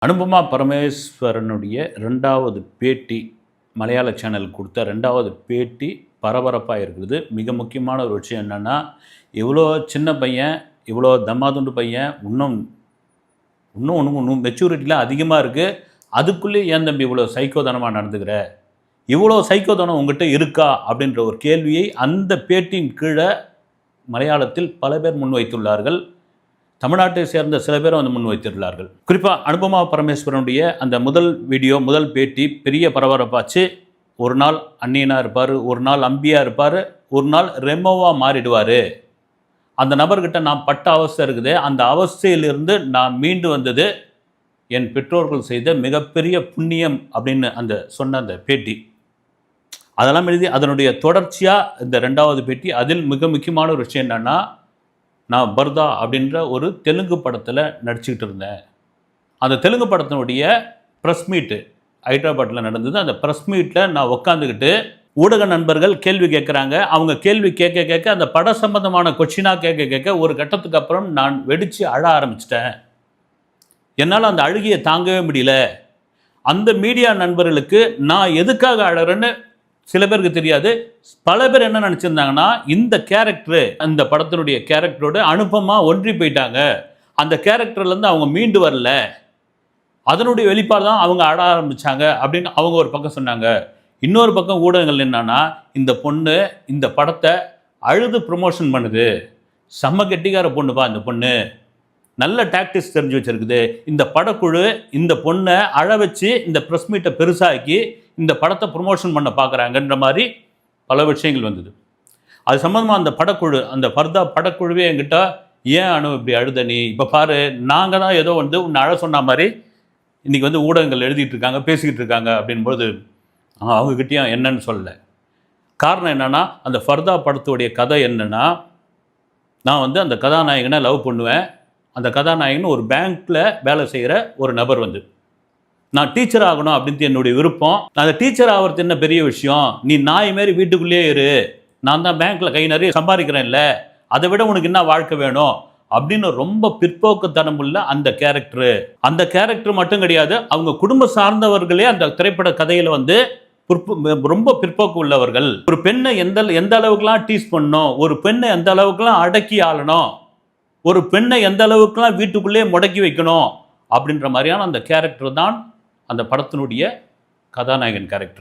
அனுபமா பரமேஸ்வரனுடைய 2வது பேட்டி மலையாள சேனல் கொடுத்த 2வது பேட்டி பரபரப்பாக இருக்குது. மிக முக்கியமான ஒரு விஷயம் என்னென்னா, இவ்வளோ சின்ன பையன், இவ்வளோ தம்மாதுண்டு பையன், இன்னும் மெச்சூரிட்டிலாம் அதிகமாக இருக்குது. அதுக்குள்ளே ஏன் தம்பி இவ்வளோ சைக்கோதனமாக நடந்துக்கிற, இவ்வளோ சைக்கோதனம் உங்கள்கிட்ட இருக்கா அப்படின்ற ஒரு கேள்வியை அந்த பேட்டியின் கீழே மலையாளத்தில் பல பேர் முன்வைத்துள்ளார்கள். தமிழ்நாட்டை சேர்ந்த சில பேரும் வந்து முன்வைத்துள்ளார்கள். குறிப்பாக அனுபமா பரமேஸ்வரனுடைய அந்த முதல் பேட்டி பெரிய பரபரப்பாச்சு. ஒரு நாள் அந்நியனாக இருப்பார், ஒரு நாள் அம்பியாக இருப்பார், ஒரு நாள் ரெமோவாக மாறிடுவார். அந்த நபர்கிட்ட நான் பட்ட அவஸ்தை இருக்குது, அந்த அவஸ்தையிலிருந்து நான் மீண்டு வந்தது என் பெற்றோர்கள் செய்த மிகப்பெரிய புண்ணியம் அப்படின்னு சொன்ன அந்த பேட்டி. அதெல்லாம் எழுதி அதனுடைய தொடர்ச்சியாக இந்த 2வது பேட்டி. அதில் மிக முக்கியமான ஒரு விஷயம் என்னென்னா, நான் பர்தா அப்படின்ற ஒரு தெலுங்கு படத்தில் நடிச்சுக்கிட்டு இருந்தேன். அந்த தெலுங்கு படத்தினுடைய ப்ரெஸ் மீட்டு ஹைதராபாத்தில் நடந்தது. அந்த ப்ரெஸ் மீட்டில் நான் உட்காந்துக்கிட்டு ஊடக நண்பர்கள் கேள்வி கேட்குறாங்க. அவங்க கேள்வி கேட்க அந்த பட சம்பந்தமான கொஸ்டினாக கேட்க ஒரு கட்டத்துக்கு அப்புறம் நான் வெடித்து அழ ஆரம்பிச்சிட்டேன். என்னால் அந்த அழுகியை தாங்கவே முடியல. அந்த மீடியா நண்பர்களுக்கு நான் எதுக்காக அழறேன்னு சில பேருக்கு தெரியாது. பல பேர் என்ன நினச்சிருந்தாங்கன்னா, இந்த கேரக்டரு, அந்த படத்தினுடைய கேரக்டரோட அனுபமா ஒன்றி போயிட்டாங்க, அந்த கேரக்டர்லேருந்து அவங்க மீண்டு வரல, அதனுடைய வெளிப்பாடு தான் அவங்க ஆட ஆரம்பித்தாங்க அப்படின்னு அவங்க ஒரு பக்கம் சொன்னாங்க. இன்னொரு பக்கம் ஊடகங்கள் என்னன்னா, இந்த பொண்ணு இந்த படத்தை அழுது ப்ரொமோஷன் பண்ணுது, செம்ம கெட்டிக்கார பொண்ணுப்பா இந்த பொண்ணு, நல்ல டாக்டிக்ஸ் தெரிஞ்சு வச்சுருக்குது, இந்த படக்குழு இந்த பொண்ணை அழ வச்சு இந்த ப்ரெஸ் மீட்டை பெருசாக்கி இந்த படத்தை ப்ரொமோஷன் பண்ண பார்க்குறாங்கன்ற மாதிரி பல விஷயங்கள் வந்தது. அது சம்மந்தமாக அந்த படக்குழு, அந்த பர்தா படக்குழுவே என்கிட்ட, ஏன் அனு இப்படி அழுத நீ, இப்போ பாரு நாங்கள் தான் ஏதோ உன்னை அழ சொன்ன மாதிரி இன்றைக்கி ஊடகங்கள் எழுதிட்டு இருக்காங்க, பேசிக்கிட்டு இருக்காங்க அப்படின்போது அவங்கக்கிட்டேயும் என்னன்னு சொல்லலை. காரணம் என்னென்னா, அந்த ஃபர்தா படத்துடைய கதை என்னென்னா, நான் அந்த கதாநாயகனை லவ் பண்ணுவேன். அந்த கதாநாயகன் ஒரு பேங்க்கில் வேலை செய்கிற ஒரு நபர் நான் டீச்சர் ஆகணும் அப்படின்ட்டு என்னுடைய விருப்பம். அந்த டீச்சர் ஆகிறது என்ன பெரிய விஷயம், நீ நாய் மாரி வீட்டுக்குள்ளேயே இரு, நான் தான் பேங்க்கில் கை நிறைய சம்பாதிக்கிறேன், இல்லை அதை விட உனக்கு என்ன வாழ்க்கை வேணும் அப்படின்னு ரொம்ப பிற்போக்குத்தனம் உள்ள அந்த கேரக்டர் மட்டும் கிடையாது, அவங்க குடும்ப சார்ந்தவர்களே அந்த திரைப்பட கதையில் ரொம்ப பிற்போக்கு உள்ளவர்கள். ஒரு பெண்ணை எந்த அளவுக்குலாம் டீஸ் பண்ணணும், ஒரு பெண்ணை எந்த அளவுக்குலாம் அடக்கி ஆளணும், ஒரு பெண்ணை எந்த அளவுக்குலாம் வீட்டுக்குள்ளே முடக்கி வைக்கணும் அப்படின்ற மாதிரியான அந்த கேரக்டர் தான் அந்த படத்தினுடைய கதாநாயகன் கேரக்டர்.